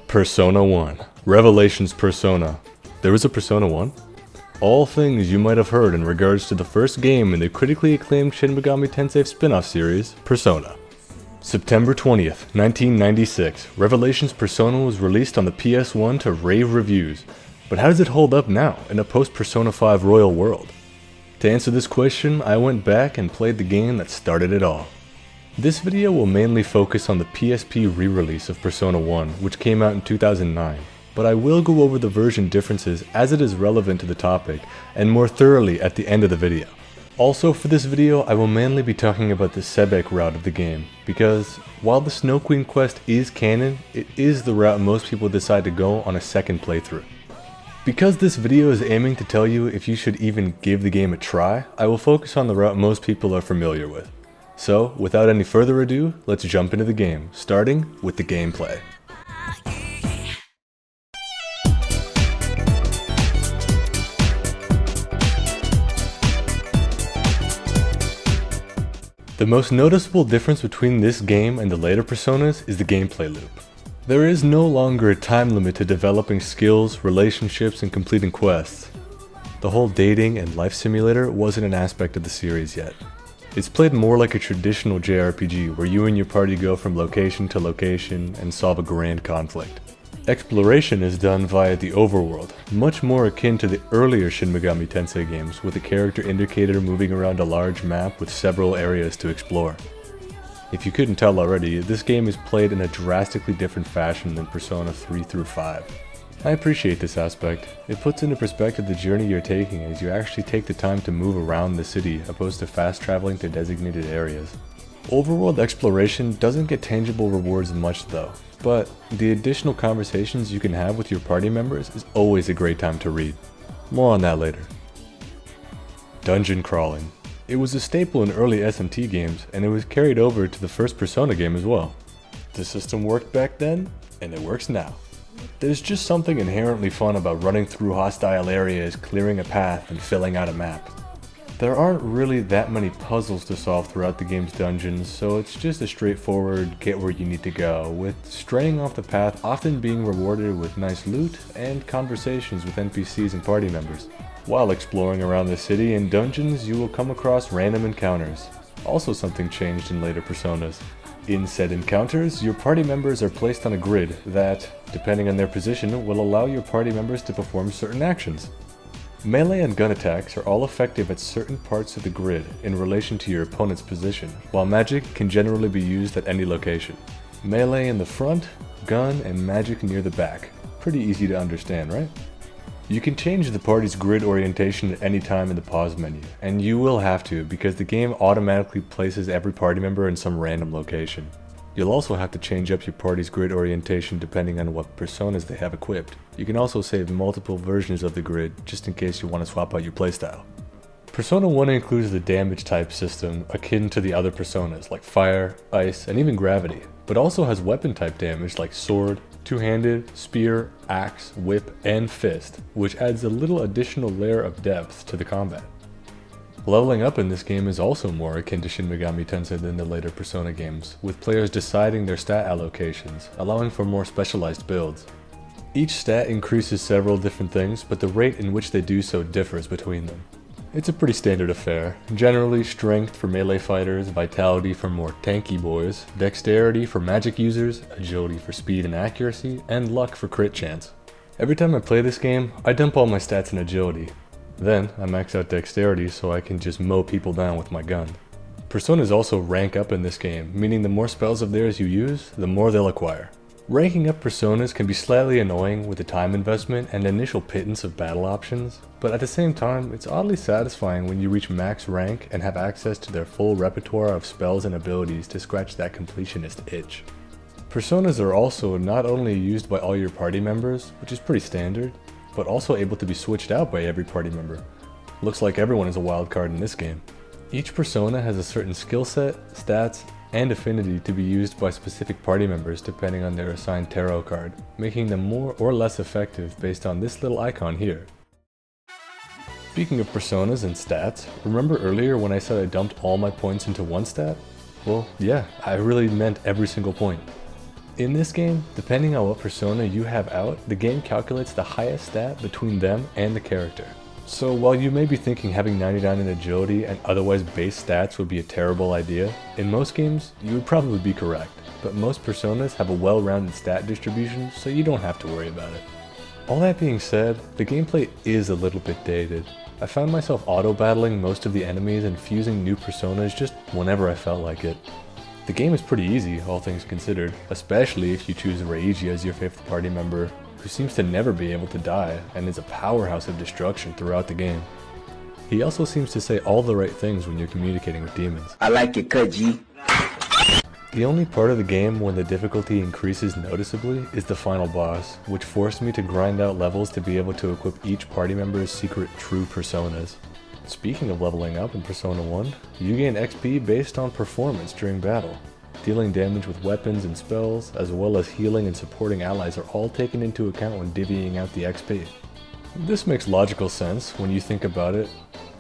Persona 1. Revelations Persona. There was a Persona 1? All things you might have heard in regards to the first game in the critically acclaimed Shin Megami Tensei spin-off series, Persona. September 20th, 1996, Revelations Persona was released on the PS1 to rave reviews, but how does it hold up now in a post-Persona 5 Royal world? To answer this question, I went back and played the game that started it all. This video will mainly focus on the PSP re-release of Persona 1, which came out in 2009, but I will go over the version differences as it is relevant to the topic, and more thoroughly at the end of the video. Also for this video, I will mainly be talking about the Sebek route of the game, because while the Snow Queen quest is canon, it is the route most people decide to go on a second playthrough. Because this video is aiming to tell you if you should even give the game a try, I will focus on the route most people are familiar with. So, without any further ado, let's jump into the game, starting with the gameplay. The most noticeable difference between this game and the later Personas is the gameplay loop. There is no longer a time limit to developing skills, relationships, and completing quests. The whole dating and life simulator wasn't an aspect of the series yet. It's played more like a traditional JRPG where you and your party go from location to location and solve a grand conflict. Exploration is done via the overworld, much more akin to the earlier Shin Megami Tensei games with a character indicator moving around a large map with several areas to explore. If you couldn't tell already, this game is played in a drastically different fashion than Persona 3 through 5. I appreciate this aspect. It puts into perspective the journey you're taking as you actually take the time to move around the city opposed to fast traveling to designated areas. Overworld exploration doesn't get tangible rewards much though, but the additional conversations you can have with your party members is always a great time to read. More on that later. Dungeon crawling. It was a staple in early SMT games and it was carried over to the first Persona game as well. The system worked back then, and it works now. There's just something inherently fun about running through hostile areas, clearing a path, and filling out a map. There aren't really that many puzzles to solve throughout the game's dungeons, so it's just a straightforward get where you need to go, with straying off the path often being rewarded with nice loot and conversations with NPCs and party members. While exploring around the city and dungeons, you will come across random encounters. Also something changed in later Personas. In said encounters, your party members are placed on a grid that, depending on their position, will allow your party members to perform certain actions. Melee and gun attacks are all effective at certain parts of the grid in relation to your opponent's position, while magic can generally be used at any location. Melee in the front, gun and magic near the back. Pretty easy to understand, right? You can change the party's grid orientation at any time in the pause menu, and you will have to because the game automatically places every party member in some random location. You'll also have to change up your party's grid orientation depending on what personas they have equipped. You can also save multiple versions of the grid just in case you want to swap out your playstyle. Persona 1 includes the damage type system akin to the other personas like fire, ice, and even gravity, but also has weapon type damage like sword, two-handed, spear, axe, whip, and fist, which adds a little additional layer of depth to the combat. Leveling up in this game is also more akin to Shin Megami Tensei than the later Persona games, with players deciding their stat allocations, allowing for more specialized builds. Each stat increases several different things, but the rate in which they do so differs between them. It's a pretty standard affair, generally strength for melee fighters, vitality for more tanky boys, dexterity for magic users, agility for speed and accuracy, and luck for crit chance. Every time I play this game, I dump all my stats in agility. Then, I max out dexterity so I can just mow people down with my gun. Personas also rank up in this game, meaning the more spells of theirs you use, the more they'll acquire. Ranking up personas can be slightly annoying with the time investment and initial pittance of battle options, but at the same time, it's oddly satisfying when you reach max rank and have access to their full repertoire of spells and abilities to scratch that completionist itch. Personas are also not only used by all your party members, which is pretty standard, but also able to be switched out by every party member. Looks like everyone is a wild card in this game. Each persona has a certain skill set, stats, and affinity to be used by specific party members depending on their assigned tarot card, making them more or less effective based on this little icon here. Speaking of personas and stats, remember earlier when I said I dumped all my points into one stat? Well, yeah, I really meant every single point. In this game, depending on what persona you have out, the game calculates the highest stat between them and the character. So while you may be thinking having 99 in agility and otherwise base stats would be a terrible idea, in most games, you would probably be correct, but most personas have a well-rounded stat distribution, so you don't have to worry about it. All that being said, the gameplay is a little bit dated. I found myself auto-battling most of the enemies and fusing new personas just whenever I felt like it. The game is pretty easy, all things considered, especially if you choose Raidou as your 5th party member, who seems to never be able to die and is a powerhouse of destruction throughout the game. He also seems to say all the right things when you're communicating with demons. I like it, Kaji. The only part of the game when the difficulty increases noticeably is the final boss, which forced me to grind out levels to be able to equip each party member's secret true personas. Speaking of leveling up in Persona 1, you gain XP based on performance during battle. Dealing damage with weapons and spells, as well as healing and supporting allies are all taken into account when divvying out the XP. This makes logical sense when you think about it,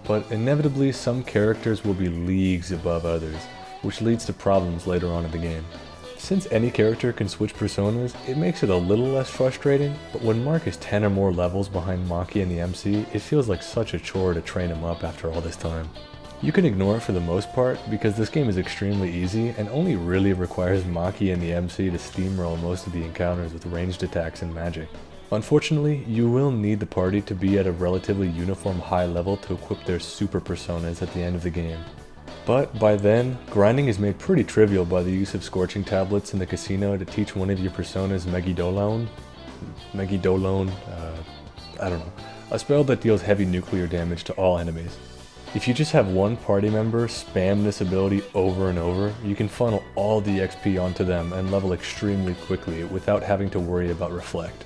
but inevitably some characters will be leagues above others, which leads to problems later on in the game. Since any character can switch personas, it makes it a little less frustrating, but when Mark is 10 or more levels behind Maki and the MC, it feels like such a chore to train him up after all this time. You can ignore it for the most part, because this game is extremely easy and only really requires Maki and the MC to steamroll most of the encounters with ranged attacks and magic. Unfortunately, you will need the party to be at a relatively uniform high level to equip their super personas at the end of the game. But by then, grinding is made pretty trivial by the use of scorching tablets in the casino to teach one of your personas Megidolon, I don't know, a spell that deals heavy nuclear damage to all enemies. If you just have one party member spam this ability over and over, you can funnel all the XP onto them and level extremely quickly without having to worry about Reflect.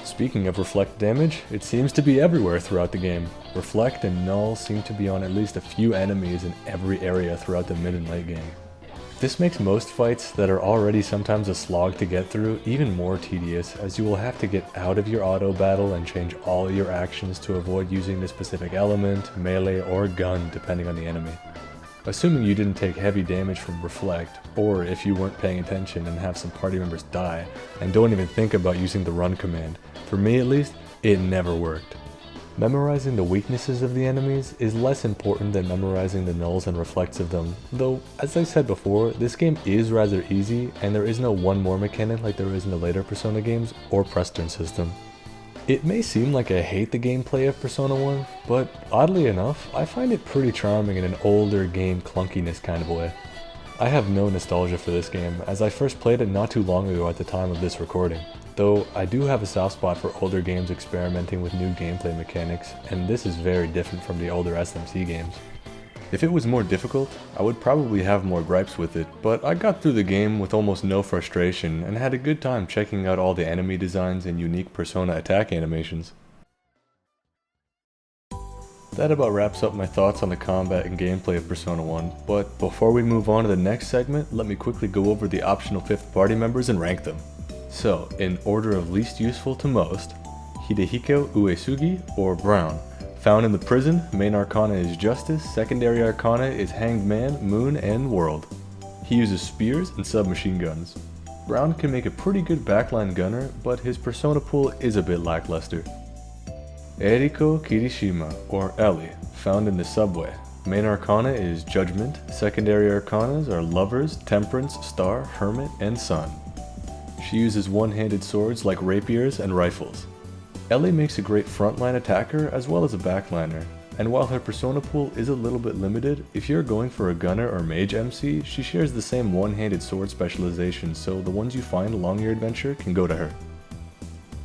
Speaking of Reflect damage, it seems to be everywhere throughout the game. Reflect and Null seem to be on at least a few enemies in every area throughout the mid and late game. This makes most fights that are already sometimes a slog to get through even more tedious, as you will have to get out of your auto battle and change all your actions to avoid using the specific element, melee, or gun depending on the enemy. Assuming you didn't take heavy damage from Reflect, or if you weren't paying attention and have some party members die, and don't even think about using the run command, for me at least, it never worked. Memorizing the weaknesses of the enemies is less important than memorizing the nulls and reflects of them, though, as I said before, this game is rather easy, and there is no one more mechanic like there is in the later Persona games or press turn system. It may seem like I hate the gameplay of Persona 1, but oddly enough, I find it pretty charming in an older game clunkiness kind of way. I have no nostalgia for this game, as I first played it not too long ago at the time of this recording, though I do have a soft spot for older games experimenting with new gameplay mechanics, and this is very different from the older SMC games. If it was more difficult, I would probably have more gripes with it, but I got through the game with almost no frustration and had a good time checking out all the enemy designs and unique Persona attack animations. That about wraps up my thoughts on the combat and gameplay of Persona 1, but before we move on to the next segment, let me quickly go over the optional 5th party members and rank them. So, in order of least useful to most, Hidehiko Uesugi, or Brown. Found in the prison, main arcana is Justice, secondary arcana is Hanged Man, Moon, and World. He uses spears and submachine guns. Brown can make a pretty good backline gunner, but his persona pool is a bit lackluster. Eriko Kirishima, or Ellie, found in the subway. Main arcana is Judgment, secondary arcanas are Lovers, Temperance, Star, Hermit, and Sun. She uses one-handed swords like rapiers and rifles. Ellie makes a great frontline attacker as well as a backliner, and while her persona pool is a little bit limited, if you're going for a gunner or mage MC, she shares the same one-handed sword specialization, so the ones you find along your adventure can go to her.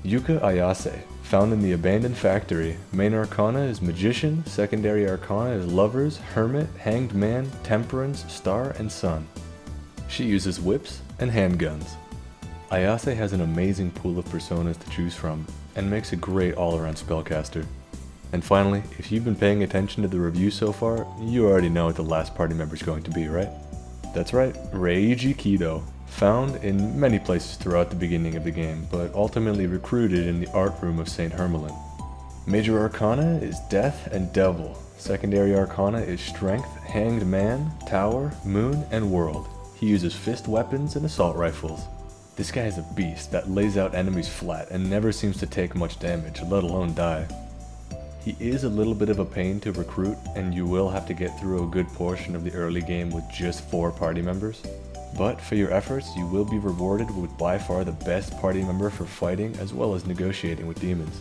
Yuka Ayase, found in the abandoned factory. Main arcana is Magician, secondary arcana is Lovers, Hermit, Hanged Man, Temperance, Star, and Sun. She uses whips and handguns. Ayase has an amazing pool of personas to choose from, and makes a great all-around spellcaster. And finally, if you've been paying attention to the review so far, you already know what the last party member is going to be, right? That's right, Reiji Kido, found in many places throughout the beginning of the game, but ultimately recruited in the art room of St. Hermelin. Major Arcana is Death and Devil. Secondary Arcana is Strength, Hanged Man, Tower, Moon, and World. He uses fist weapons and assault rifles. This guy is a beast that lays out enemies flat and never seems to take much damage, let alone die. He is a little bit of a pain to recruit, and you will have to get through a good portion of the early game with just 4 party members. But for your efforts, you will be rewarded with by far the best party member for fighting as well as negotiating with demons.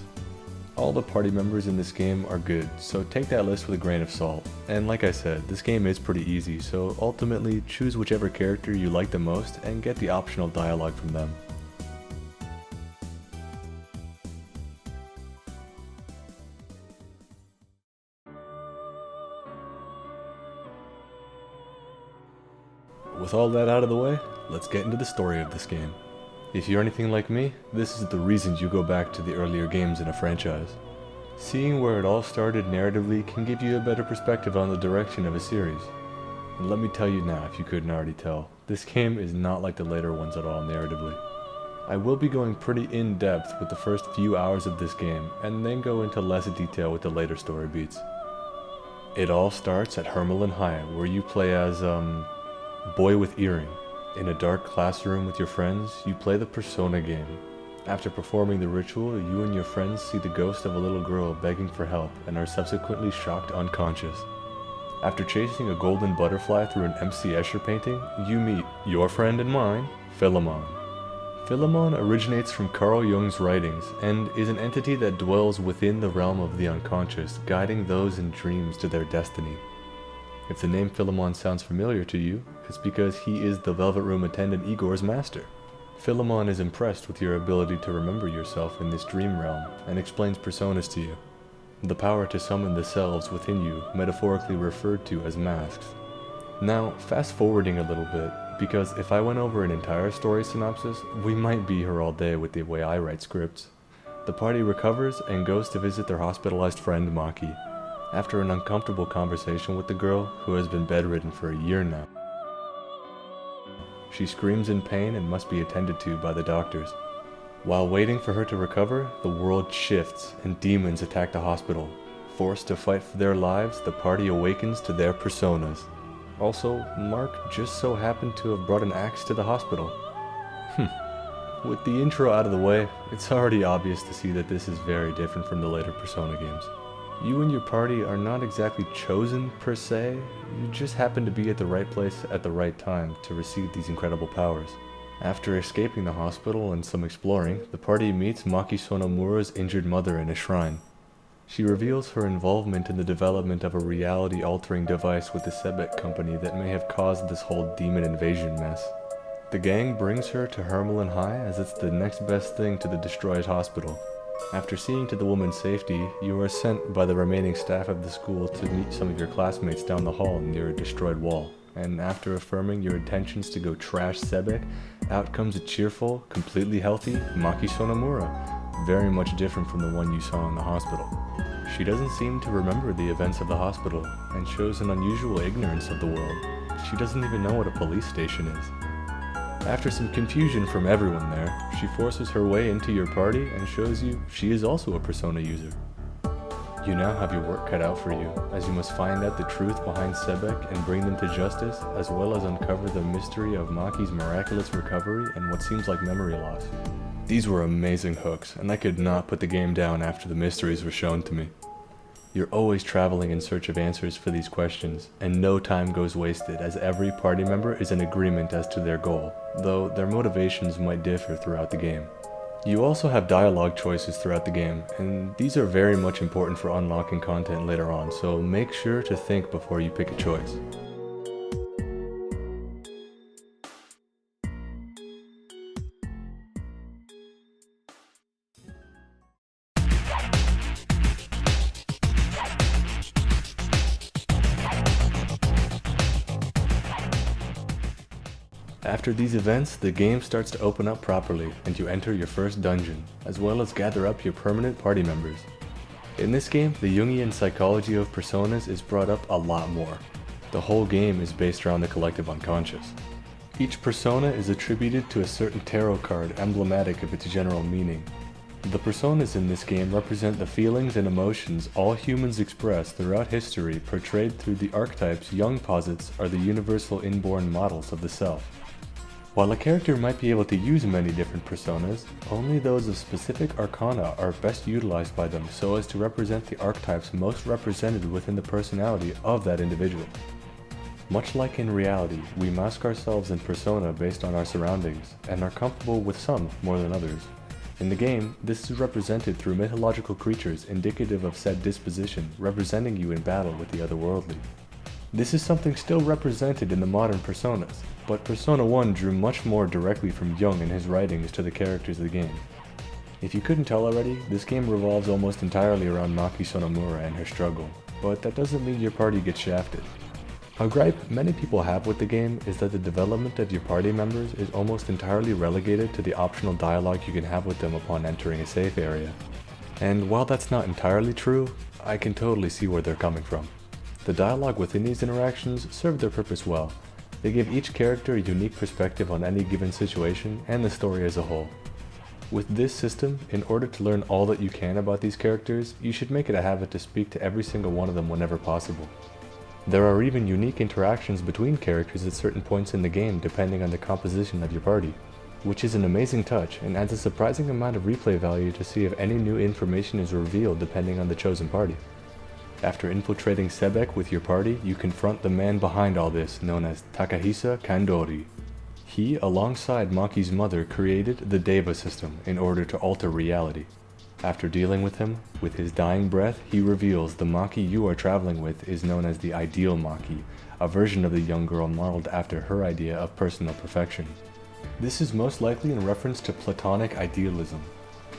All the party members in this game are good, so take that list with a grain of salt. And like I said, this game is pretty easy, so ultimately choose whichever character you like the most and get the optional dialogue from them. With all that out of the way, let's get into the story of this game. If you're anything like me, this is the reason you go back to the earlier games in a franchise. Seeing where it all started narratively can give you a better perspective on the direction of a series. And let me tell you now, if you couldn't already tell, this game is not like the later ones at all narratively. I will be going pretty in-depth with the first few hours of this game, and then go into less detail with the later story beats. It all starts at Hermelin High, where you play as, Boy with Earring. In a dark classroom with your friends, you play the Persona game. After performing the ritual, you and your friends see the ghost of a little girl begging for help and are subsequently shocked unconscious. After chasing a golden butterfly through an M.C. Escher painting, you meet your friend and mine, Philemon. Philemon originates from Carl Jung's writings and is an entity that dwells within the realm of the unconscious, guiding those in dreams to their destiny. If the name Philemon sounds familiar to you, it's because he is the Velvet Room attendant Igor's master. Philemon is impressed with your ability to remember yourself in this dream realm and explains personas to you, the power to summon the selves within you, metaphorically referred to as masks. Now, fast forwarding a little bit, because if I went over an entire story synopsis, we might be here all day with the way I write scripts. The party recovers and goes to visit their hospitalized friend Maki. After an uncomfortable conversation with the girl, who has been bedridden for a year now. She screams in pain and must be attended to by the doctors. While waiting for her to recover, the world shifts and demons attack the hospital. Forced to fight for their lives, the party awakens to their personas. Also, Mark just so happened to have brought an axe to the hospital. With the intro out of the way, it's already obvious to see that this is very different from the later Persona games. You and your party are not exactly chosen per se, you just happen to be at the right place at the right time to receive these incredible powers. After escaping the hospital and some exploring, the party meets Maki Sonomura's injured mother in a shrine. She reveals her involvement in the development of a reality-altering device with the Sebek company that may have caused this whole demon invasion mess. The gang brings her to Hermelin High as it's the next best thing to the destroyed hospital. After seeing to the woman's safety, you are sent by the remaining staff of the school to meet some of your classmates down the hall near a destroyed wall, and after affirming your intentions to go trash Sebek, out comes a cheerful, completely healthy Maki Sonomura, very much different from the one you saw in the hospital. She doesn't seem to remember the events of the hospital, and shows an unusual ignorance of the world. She doesn't even know what a police station is. After some confusion from everyone there, she forces her way into your party and shows you she is also a Persona user. You now have your work cut out for you, as you must find out the truth behind Sebek and bring them to justice, as well as uncover the mystery of Maki's miraculous recovery and what seems like memory loss. These were amazing hooks, and I could not put the game down after the mysteries were shown to me. You're always traveling in search of answers for these questions, and no time goes wasted as every party member is in agreement as to their goal, though their motivations might differ throughout the game. You also have dialogue choices throughout the game, and these are very much important for unlocking content later on, so make sure to think before you pick a choice. After these events, the game starts to open up properly, and you enter your first dungeon, as well as gather up your permanent party members. In this game, the Jungian psychology of personas is brought up a lot more. The whole game is based around the collective unconscious. Each persona is attributed to a certain tarot card emblematic of its general meaning. The personas in this game represent the feelings and emotions all humans express throughout history, portrayed through the archetypes Jung posits are the universal inborn models of the self. While a character might be able to use many different personas, only those of specific arcana are best utilized by them so as to represent the archetypes most represented within the personality of that individual. Much like in reality, we mask ourselves in persona based on our surroundings, and are comfortable with some more than others. In the game, this is represented through mythological creatures indicative of said disposition, representing you in battle with the otherworldly. This is something still represented in the modern personas, but Persona 1 drew much more directly from Jung in his writings to the characters of the game. If you couldn't tell already, this game revolves almost entirely around Maki Sonomura and her struggle, but that doesn't mean your party gets shafted. A gripe many people have with the game is that the development of your party members is almost entirely relegated to the optional dialogue you can have with them upon entering a safe area. And while that's not entirely true, I can totally see where they're coming from. The dialogue within these interactions serve their purpose well. They give each character a unique perspective on any given situation and the story as a whole. With this system, in order to learn all that you can about these characters, you should make it a habit to speak to every single one of them whenever possible. There are even unique interactions between characters at certain points in the game depending on the composition of your party, which is an amazing touch and adds a surprising amount of replay value to see if any new information is revealed depending on the chosen party. After infiltrating Sebek with your party, you confront the man behind all this, known as Takahisa Kandori. He, alongside Maki's mother, created the Deva system in order to alter reality. After dealing with him, with his dying breath, he reveals the Maki you are traveling with is known as the ideal Maki, a version of the young girl modeled after her idea of personal perfection. This is most likely in reference to Platonic idealism.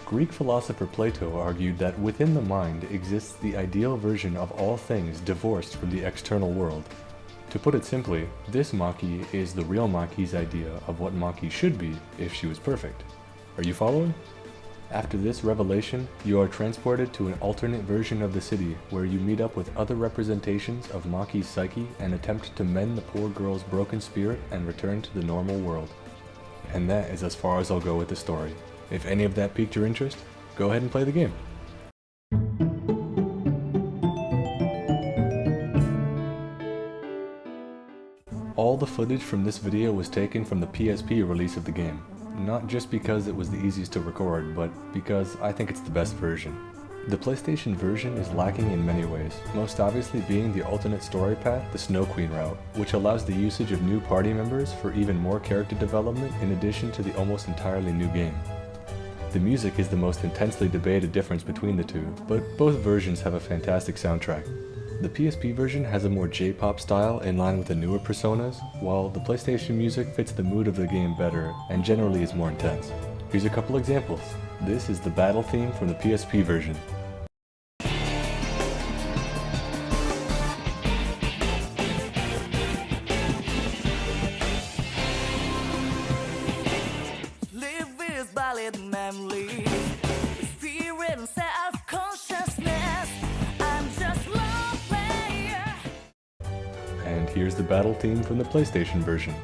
Greek philosopher Plato argued that within the mind exists the ideal version of all things divorced from the external world. To put it simply, this Maki is the real Maki's idea of what Maki should be if she was perfect. Are you following? After this revelation, you are transported to an alternate version of the city where you meet up with other representations of Maki's psyche and attempt to mend the poor girl's broken spirit and return to the normal world. And that is as far as I'll go with the story. If any of that piqued your interest, go ahead and play the game. All the footage from this video was taken from the PSP release of the game. Not just because it was the easiest to record, but because I think it's the best version. The PlayStation version is lacking in many ways, most obviously being the alternate story path, the Snow Queen route, which allows the usage of new party members for even more character development in addition to the almost entirely new game. The music is the most intensely debated difference between the two, but both versions have a fantastic soundtrack. The PSP version has a more J-pop style in line with the newer personas, while the PlayStation music fits the mood of the game better and generally is more intense. Here's a couple examples. This is the battle theme from the PSP version. And here's the battle theme from the PlayStation version.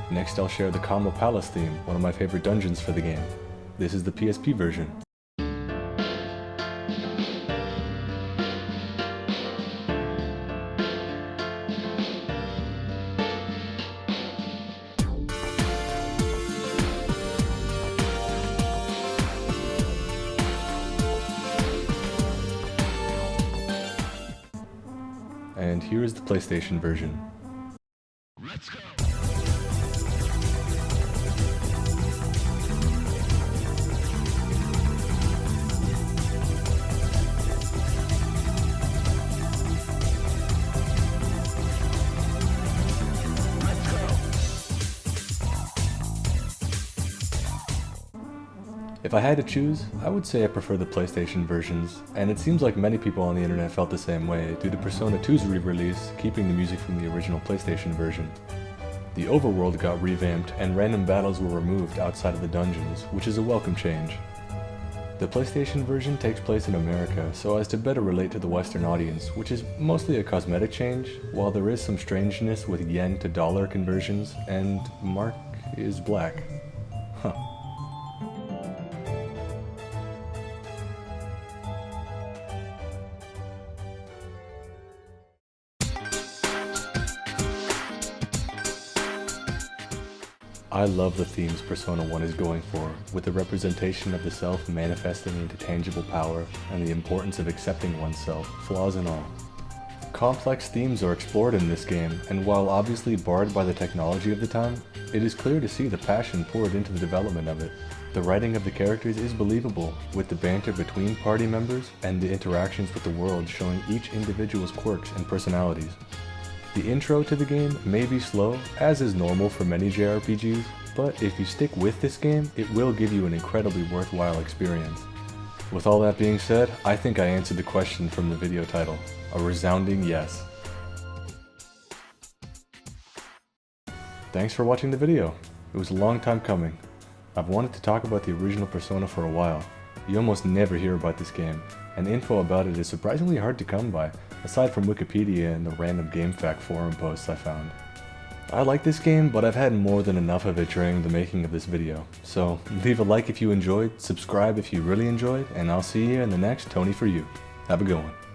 Next I'll share the Kamo Palace theme, one of my favorite dungeons for the game. This is the PSP version. And here is the PlayStation version. Let's go! If I had to choose, I would say I prefer the PlayStation versions, and it seems like many people on the internet felt the same way due to Persona 2's re-release keeping the music from the original PlayStation version. The overworld got revamped and random battles were removed outside of the dungeons, which is a welcome change. The PlayStation version takes place in America so as to better relate to the Western audience, which is mostly a cosmetic change, while there is some strangeness with yen to dollar conversions, and Mark is black. Huh. I love the themes Persona 1 is going for, with the representation of the self manifesting into tangible power and the importance of accepting oneself, flaws and all. Complex themes are explored in this game, and while obviously barred by the technology of the time, it is clear to see the passion poured into the development of it. The writing of the characters is believable, with the banter between party members and the interactions with the world showing each individual's quirks and personalities. The intro to the game may be slow, as is normal for many JRPGs, but if you stick with this game, it will give you an incredibly worthwhile experience. With all that being said, I think I answered the question from the video title. A resounding yes. Thanks for watching the video. It was a long time coming. I've wanted to talk about the original Persona for a while. You almost never hear about this game, and info about it is surprisingly hard to come by, aside from Wikipedia and the random GameFAQ forum posts I found. I like this game, but I've had more than enough of it during the making of this video. So leave a like if you enjoyed, subscribe if you really enjoyed, and I'll see you in the next Tony For You. Have a good one.